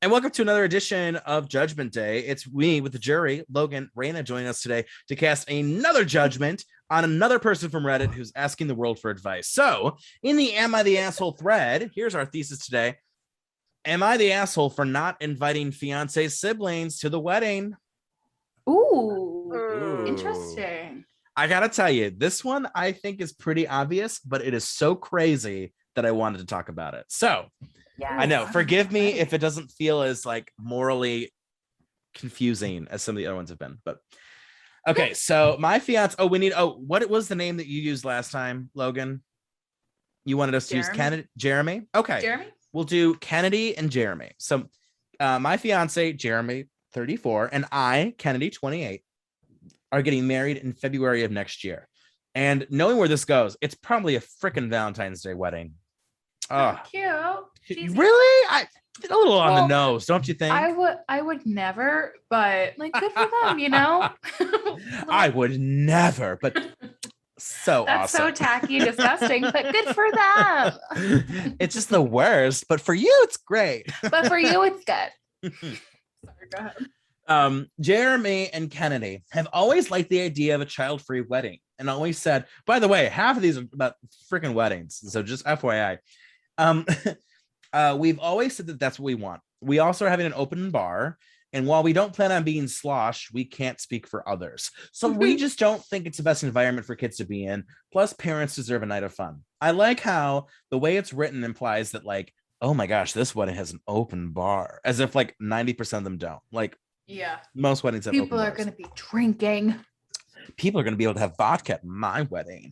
And welcome to another edition of Judgment Day. It's me with the jury, Logan, Raina, joining us today to cast another judgment on another person from Reddit who's asking the world for advice. So, in the Am I the Asshole thread, here's our thesis today. Am I the asshole for not inviting fiance's siblings to the wedding? Ooh. Interesting. I gotta tell you, this one I think is pretty obvious, but it is so crazy that I wanted to talk about it. So, Yeah, I know. Forgive me if it doesn't feel as like morally confusing as some of the other ones have been. But okay, so my fiance. What was the name that you used last time, Logan? You wanted us to use Kennedy, Jeremy. Okay, Jeremy. We'll do Kennedy and Jeremy. So, my fiance Jeremy, 34, and I, Kennedy, 28, are getting married in February of next year. And knowing where this goes, it's probably a freaking Valentine's Day wedding. Oh, cute. Really? A little on the nose, don't you think? I would never, but like good for them, you know? I would never, but so That's awesome. so tacky and disgusting, but good for them. It's just the worst, but for you, it's great. But for you, it's good. Sorry, go ahead. Jeremy and Kennedy have always liked the idea of a child-free wedding and always said, by the way, half of these are about freaking weddings. So just FYI. We've always said that that's what we want. We also are having an open bar. And while we don't plan on being slosh, we can't speak for others. So we just don't think it's the best environment for kids to be in. Plus, parents deserve a night of fun. I like how the way it's written implies that, like, oh my gosh, this wedding has an open bar, as if like 90% of them don't. Like, yeah, most weddings have people open are bars. going to be drinking. People are going to be able to have vodka at my wedding.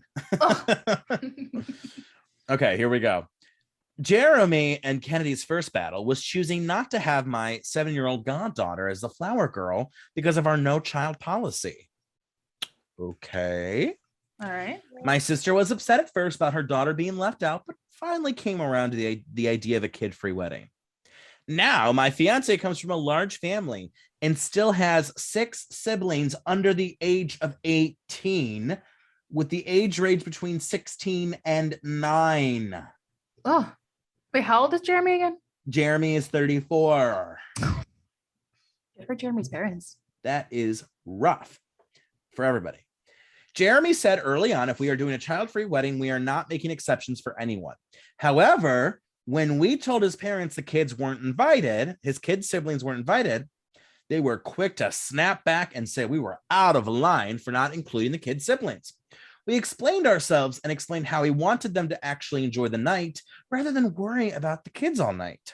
Okay, here we go. Jeremy and Kennedy's first battle was choosing not to have my 7-year-old goddaughter as the flower girl because of our no child policy. Okay. All right. My sister was upset at first about her daughter being left out, but finally came around to the idea of a kid-free wedding. Now, my fiance comes from a large family and still has 6 siblings under the age of 18, with the age range between 16 and 9. Oh, wait, how old is Jeremy again? Jeremy is 34. Good for Jeremy's parents. That is rough for everybody. Jeremy said early on, if we are doing a child-free wedding, we are not making exceptions for anyone. However, when we told his parents the kids weren't invited, his kids' siblings weren't invited, they were quick to snap back and say we were out of line for not including the kids' siblings. We explained ourselves and explained how we wanted them to actually enjoy the night rather than worry about the kids all night.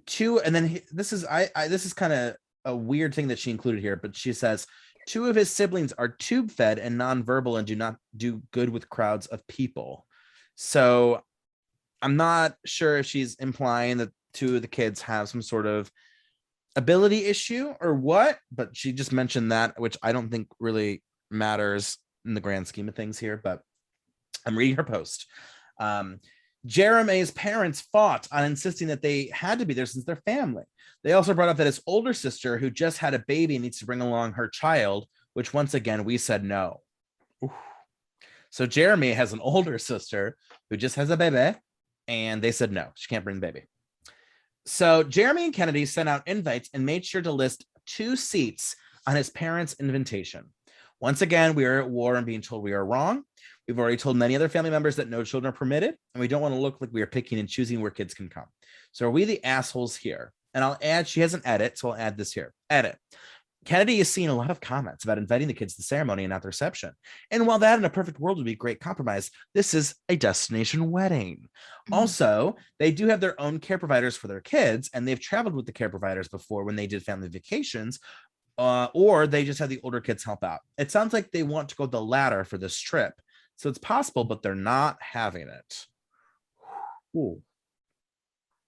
This is kind of a weird thing that she included here, but she says 2 of his siblings are tube fed and nonverbal and do not do good with crowds of people. So I'm not sure if she's implying that 2 of the kids have some sort of ability issue or what, but she just mentioned that, which I don't think really matters in the grand scheme of things here, but I'm reading her post. Jeremy's parents fought on insisting that they had to be there since they're family. They also brought up that his older sister, who just had a baby, needs to bring along her child, which once again, we said no. Oof. So Jeremy has an older sister who just has a baby, and they said no, she can't bring the baby. So Jeremy and Kennedy sent out invites and made sure to list 2 seats on his parents' invitation. Once again, we are at war and being told we are wrong. We've already told many other family members that no children are permitted, and we don't want to look like we are picking and choosing where kids can come. So are we the assholes here? And I'll add, she has an edit, so I'll add this here. Edit. Kennedy is seeing a lot of comments about inviting the kids to the ceremony and not the reception. And while that in a perfect world would be a great compromise, this is a destination wedding. Also, they do have their own care providers for their kids, and they've traveled with the care providers before when they did family vacations, or they just have the older kids help out. It sounds like they want to go the latter for this trip. So it's possible, but they're not having it. Ooh.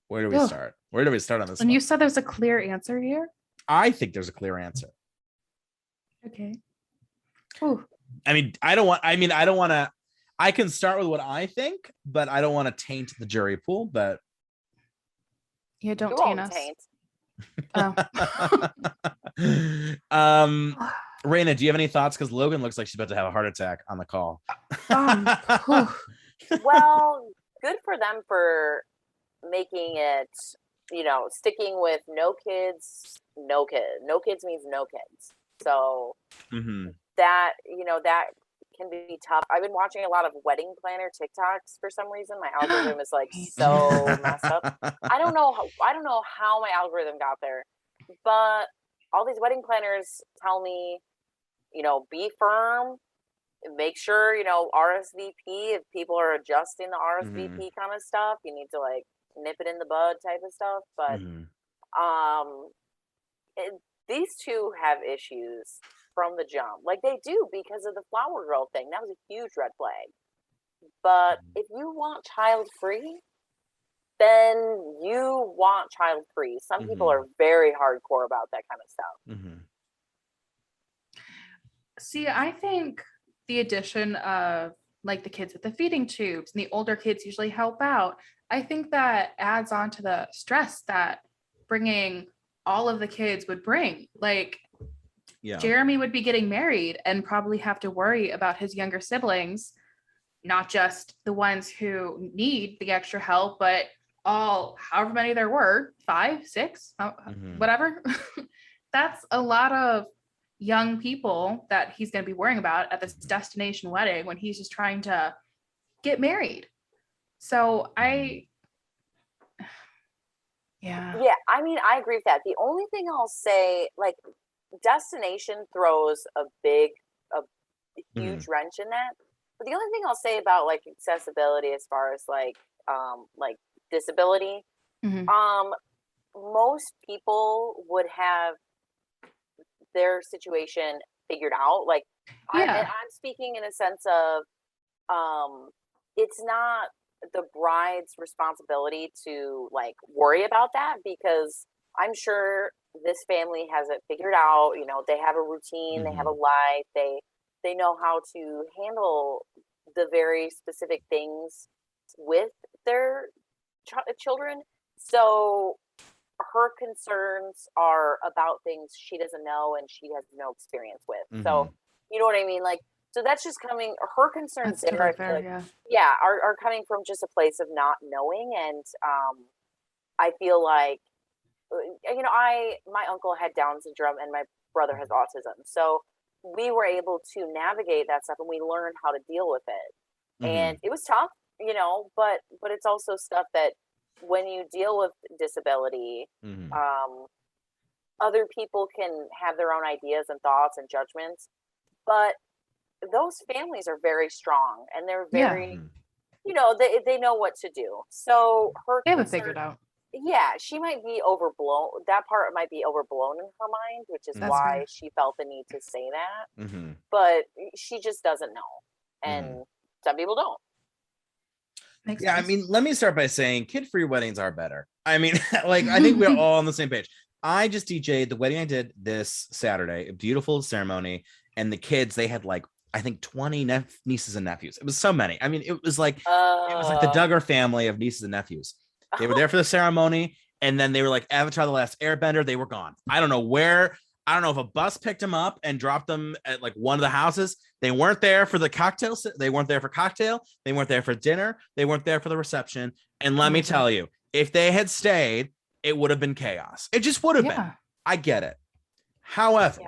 Where do we start? Where do we start on this And one? you said there's a clear answer here? I think there's a clear answer. Okay. Ooh. I don't want to, I can start with what I think, but I don't want to taint the jury pool, but. Yeah, don't taint us. Oh. Raina, do you have any thoughts? Because Logan looks like she's about to have a heart attack on the call. Well, good for them for making it sticking with no kids, no kids means no kids. So that can be tough. I've been watching a lot of wedding planner TikToks for some reason. My algorithm is like so messed up. I don't know how my algorithm got there, but all these wedding planners tell me, be firm, make sure, RSVP if people are adjusting the RSVP kind of stuff. You need to like nip it in the bud type of stuff. But these two have issues from the jump. Like they do because of the flower girl thing. That was a huge red flag. But if you want child free, then you want child free. Some people are very hardcore about that kind of stuff. See, I think the addition of like the kids with the feeding tubes and the older kids usually help out. I think that adds on to the stress that bringing all of the kids would bring. Like Jeremy would be getting married and probably have to worry about his younger siblings, not just the ones who need the extra help, but all, however many there were, 5, 6, whatever. That's a lot of young people that he's going to be worrying about at this destination wedding when he's just trying to get married. So I mean, I agree with that. The only thing I'll say, like, destination throws a huge wrench in that. But the only thing I'll say about like accessibility as far as like disability, most people would have their situation figured out. Like, I'm speaking in a sense of, it's not the bride's responsibility to like worry about that, because I'm sure this family has it figured out. They have a routine, they have a life, they know how to handle the very specific things with their children. So her concerns are about things she doesn't know and she has no experience with. So, you know what I mean? Like, so that's just coming, her concerns are coming from just a place of not knowing. And I feel like, my uncle had Down syndrome and my brother has autism. So we were able to navigate that stuff and we learned how to deal with it. And it was tough, but it's also stuff that when you deal with disability, other people can have their own ideas and thoughts and judgments, but those families are very strong and they're very, they know what to do. So they have it figured out. Yeah, she might be overblown. That part might be overblown in her mind, which is why she felt the need to say that. But she just doesn't know. And some people don't. Makes sense. I mean, let me start by saying kid-free weddings are better. I mean, like, I think we're all on the same page. I just DJ'd the wedding I did this Saturday, a beautiful ceremony. And the kids, they had like, I think 20 nieces and nephews. It was so many. I mean, it was like the Duggar family of nieces and nephews. They were there for the ceremony, and then they were like Avatar: The Last Airbender. They were gone. I don't know where. I don't know if a bus picked them up and dropped them at like one of the houses. They weren't there for the cocktails. They weren't there for cocktail. They weren't there for dinner. They weren't there for the reception. And let me tell you, if they had stayed, it would have been chaos. It just would have been. I get it. However,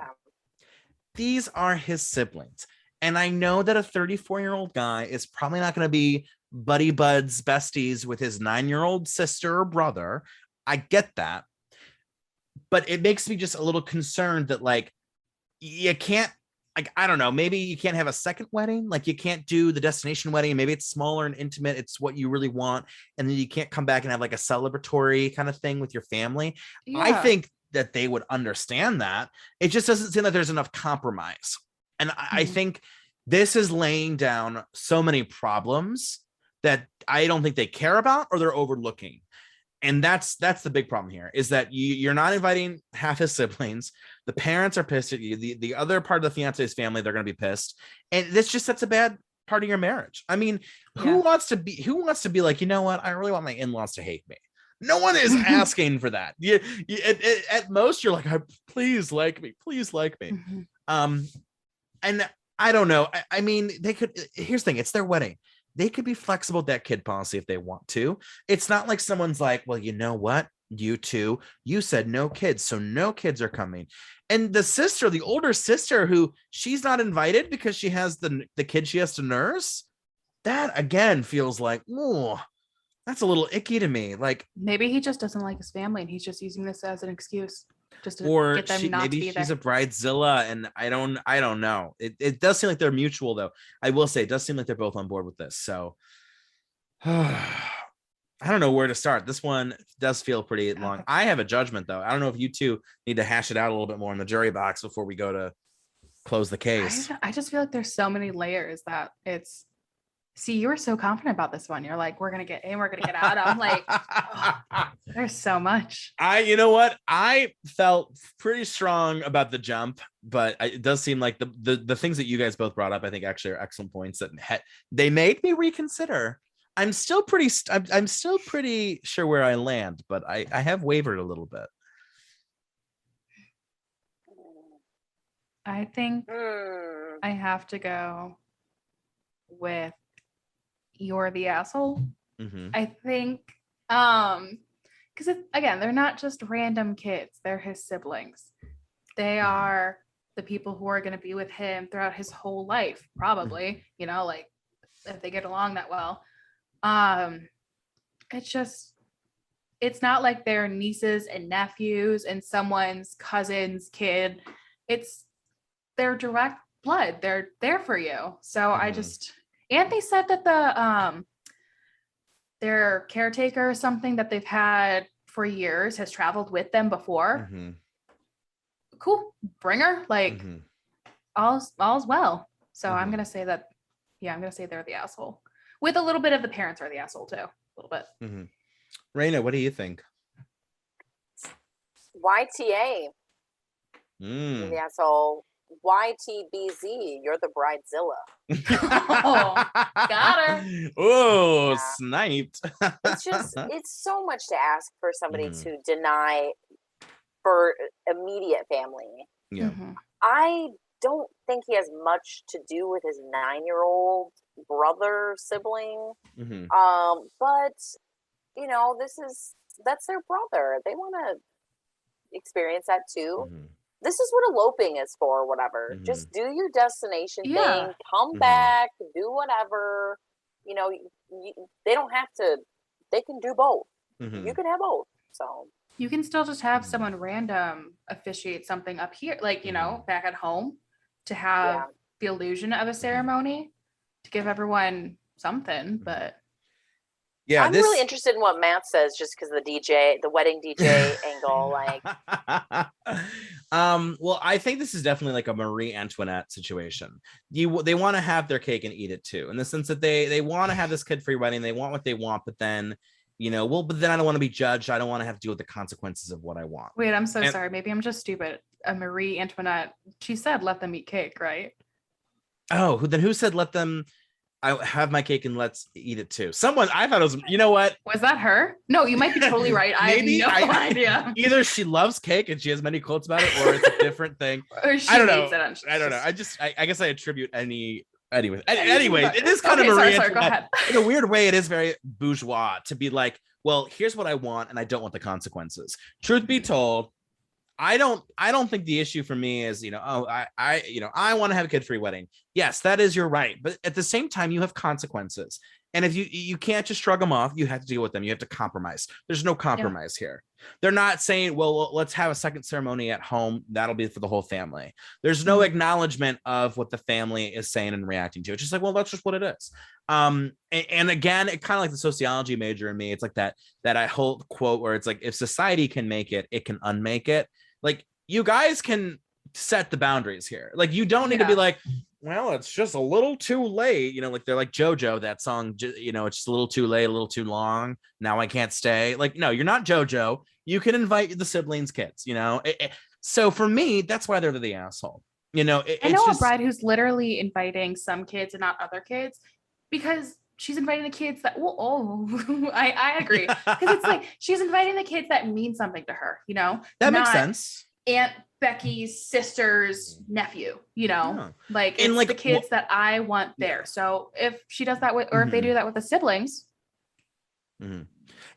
these are his siblings. And I know that a 34-year-old guy is probably not going to be buddy buds besties with his 9-year-old sister or brother. I get that. But it makes me just a little concerned that like you can't, like, I don't know, maybe you can't have a second wedding. Like you can't do the destination wedding. Maybe it's smaller and intimate. It's what you really want. And then you can't come back and have like a celebratory kind of thing with your family. I think that they would understand that. It just doesn't seem like there's enough compromise. And I think this is laying down so many problems that I don't think they care about or they're overlooking. And that's the big problem here, is that you're not inviting half his siblings. The parents are pissed at you. The other part of the fiance's family, they're going to be pissed. And this just sets a bad part of your marriage. I mean, who wants to be like, you know what? I really want my in-laws to hate me. No one is asking for that. At most you're like, please like me. Please like me. And I don't know. I mean, they could, here's the thing. It's their wedding. They could be flexible with that kid policy if they want to. It's not like someone's like, well, you know what? You two, you said no kids, so no kids are coming. And the sister, the older sister, who she's not invited because she has the kid she has to nurse. That again feels like, oh, that's a little icky to me. Like maybe he just doesn't like his family and he's just using this as an excuse just to or get them not to be there. She's a bridezilla, and I don't know. It does seem like they're mutual, though. I will say it does seem like they're both on board with this. So I don't know where to start. This one does feel pretty long. I have a judgment, though. I don't know if you two need to hash it out a little bit more in the jury box before we go to close the case. I just feel like there's so many layers that it's. See, you were so confident about this one. You're like, we're gonna get in, we're gonna get out. I'm like, oh, there's so much. You know what? I felt pretty strong about the jump, but it does seem like the things that you guys both brought up, I think, actually are excellent points that they made me reconsider. I'm still pretty sure where I land, but I have wavered a little bit. I think I have to go with you're the asshole. Mm-hmm. I think because again, they're not just random kids, they're his siblings. They are the people who are going to be with him throughout his whole life, probably, you know, like if they get along that well. It's not like they're nieces and nephews and someone's cousin's kid. It's their direct blood. They're there for you. So and they said that their caretaker or something that they've had for years has traveled with them before. Mm-hmm. Cool. Bring her. Like all's well. So I'm gonna say that, I'm gonna say they're the asshole. With a little bit of the parents are the asshole too. A little bit. Mm-hmm. Raina, what do you think? YTA. The asshole. YTBZ. You're the bridezilla. Oh, got her. Oh, sniped. It's so much to ask for somebody to deny for immediate family. Yeah. I don't think he has much to do with his 9-year-old brother sibling. But you know, that's their brother. They want to experience that too. This is what eloping is for, whatever. Just do your destination thing, come back, do whatever. You know, they don't have to, they can do both. You can have both. So you can still just have someone random officiate something up here, like, you know, back at home, to have the illusion of a ceremony to give everyone something. But I'm really interested in what Matt says, just because the wedding DJ angle, like. Well, I think this is definitely like a Marie Antoinette situation. They want to have their cake and eat it too, in the sense that they want to have this kid-free wedding. They want what they want, but then, you know, but then I don't want to be judged. I don't want to have to deal with the consequences of what I want. Wait, I'm so sorry. Maybe I'm just stupid. A Marie Antoinette, she said, let them eat cake, right? Oh, who said let them? I have my cake and let's eat it too. Someone, I thought it was, you know what? Was that her? No, you might be totally right. Maybe, I have no idea. Either she loves cake and she has many quotes about it, or it's a different thing. Or she I don't know. I don't know. I guess I attribute Anyway, it is kind of Marie Sorry, go ahead. In a weird way, it is very bourgeois to be like, well, here's what I want, and I don't want the consequences. Truth be told, I don't think the issue for me is, you know, I want to have a kid-free wedding. Yes, that is your right. But at the same time, you have consequences. And if you can't just shrug them off, you have to deal with them. You have to compromise. There's no compromise here. They're not saying, well, let's have a second ceremony at home. That'll be for the whole family. There's no acknowledgement of what the family is saying and reacting to. It's just like, well, that's just what it is. And again, it kind of like the sociology major in me. It's like that I hold quote where it's like, if society can make it, it can unmake it. Like, you guys can set the boundaries here. Like, you don't need to be like, well, it's just a little too late. You know, like they're like JoJo, that song, you know, it's just a little too late, a little too long. Now I can't stay. Like, no, you're not JoJo. You can invite the siblings' kids, you know? So for me, that's why they're the asshole. You know, I know a bride who's literally inviting some kids and not other kids, because she's inviting the kids that, I agree. Because it's like, she's inviting the kids that mean something to her, you know? That makes sense. Aunt Becky's sister's nephew, you know? Like, it's like the kids that I want there. So if she does that with, or if they do that with the siblings.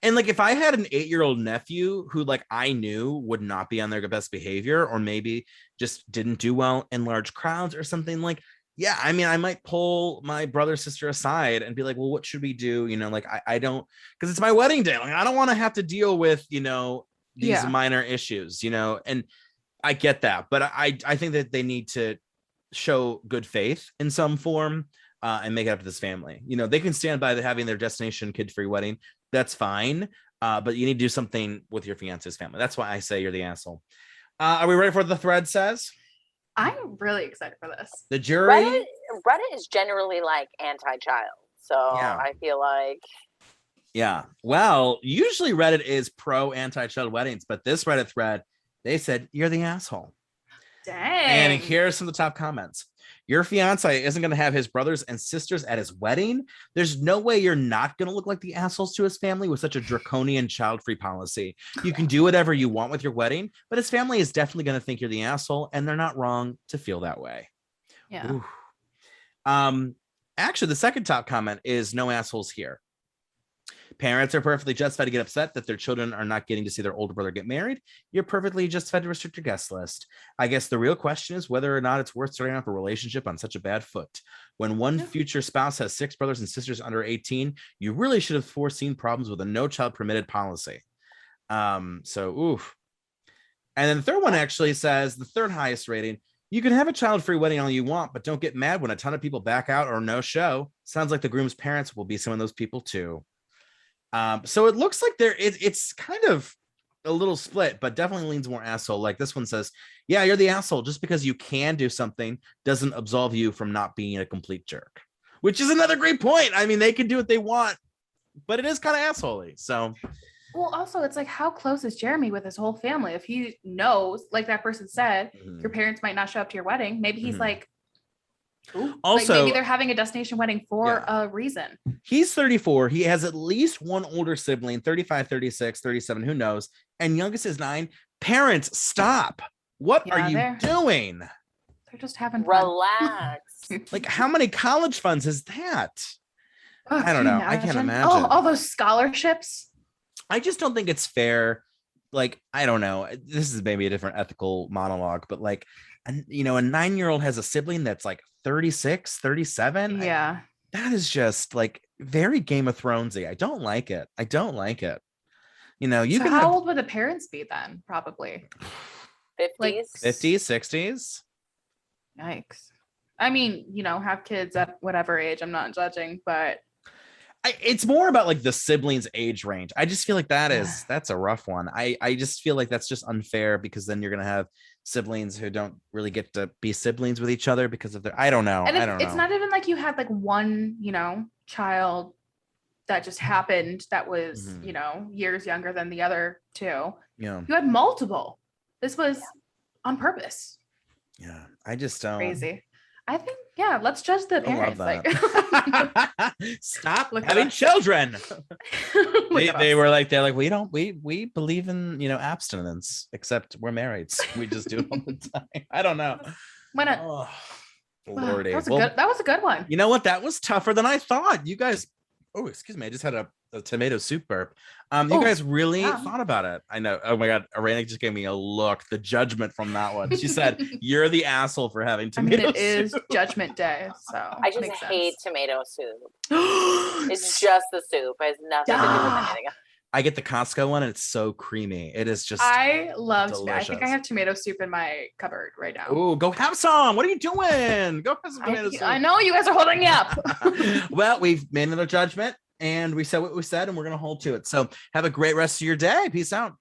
And like if I had an 8-year-old nephew who like I knew would not be on their best behavior, or maybe just didn't do well in large crowds or something, like, yeah, I mean, I might pull my brother, sister aside and be like, well, what should we do? You know, like I don't, because it's my wedding day. Like I don't want to have to deal with, you know, these minor issues, you know, and I get that, but I think that they need to show good faith in some form, and make it up to this family. You know, they can stand by having their destination kid-free wedding. That's fine. But you need to do something with your fiance's family. That's why I say you're the asshole. Are we ready for what the thread says? I'm really excited for this. The jury. Reddit is generally like anti-child. So yeah. I feel like. Yeah. Well, usually Reddit is pro anti-child weddings, but this Reddit thread, they said, you're the asshole. Dang. And here's some of the top comments. Your fiance isn't going to have his brothers and sisters at his wedding. There's no way you're not going to look like the assholes to his family with such a draconian child-free policy. You can do whatever you want with your wedding, but his family is definitely going to think you're the asshole, and they're not wrong to feel that way. Yeah. Ooh. Actually, the second top comment is no assholes here. Parents are perfectly justified to get upset that their children are not getting to see their older brother get married. You're perfectly justified to restrict your guest list. I guess the real question is whether or not it's worth starting off a relationship on such a bad foot. When one future spouse has 6 brothers and sisters under 18, you really should have foreseen problems with a no child permitted policy. Oof. And then the third one actually says, the third highest rating, you can have a child-free wedding all you want, but don't get mad when a ton of people back out or no show. Sounds like the groom's parents will be some of those people too. So it looks like it's kind of a little split, but definitely leans more asshole. Like this one says, yeah, you're the asshole. Just because you can do something doesn't absolve you from not being a complete jerk, which is another great point. I mean, they can do what they want, but it is kind of assholey. So, well, also it's like, how close is Jeremy with his whole family? If he knows, like that person said, your parents might not show up to your wedding. Maybe he's like, ooh, also, like maybe they're having a destination wedding for a reason. He's 34. He has at least one older sibling, 35, 36, 37, who knows? And youngest is 9. Parents, stop. What are you doing? They're just having fun. Relax. Like, how many college funds is that? Oh, I don't know. I can't imagine. Oh, all those scholarships. I just don't think it's fair. Like, I don't know. This is maybe a different ethical monologue, but like, and you know, a 9-year-old has a sibling that's like 36, 37. Yeah. That is just like very Game of Thronesy. I don't like it. You know, you so can how old would the parents be then? Probably 50s, like 50s, 60s. Yikes. I mean, you know, have kids at whatever age. I'm not judging, but it's more about like the siblings age range. I just feel like that's a rough one. I just feel like that's just unfair, because then you're going to have siblings who don't really get to be siblings with each other because of their, I don't know. And it's not even like you had like one, you know, child that just happened that was, you know, years younger than the other 2. Yeah. You had multiple. This was on purpose. Yeah. I just don't. Crazy. I think, let's judge the parents. Like, stop having children. They're like, we believe in, you know, abstinence, except we're married. So we just do it all the time. I don't know. Lordy. That was a good one. You know what? That was tougher than I thought. You guys, excuse me. I just had a tomato soup burp. You guys really thought about it. I know. Oh my God. Arena just gave me a look. The judgment from that one. She said, you're the asshole for having tomato soup. It is Judgment Day. So I just hate tomato soup. It's just the soup. It has nothing to do with anything else. I get the Costco one and it's so creamy. It is just I love delicious. I think I have tomato soup in my cupboard right now. Oh, go have some. What are you doing? Go have some tomato soup. I know you guys are holding me up. Well, we've made another judgment and we said what we said and we're going to hold to it. So have a great rest of your day. Peace out.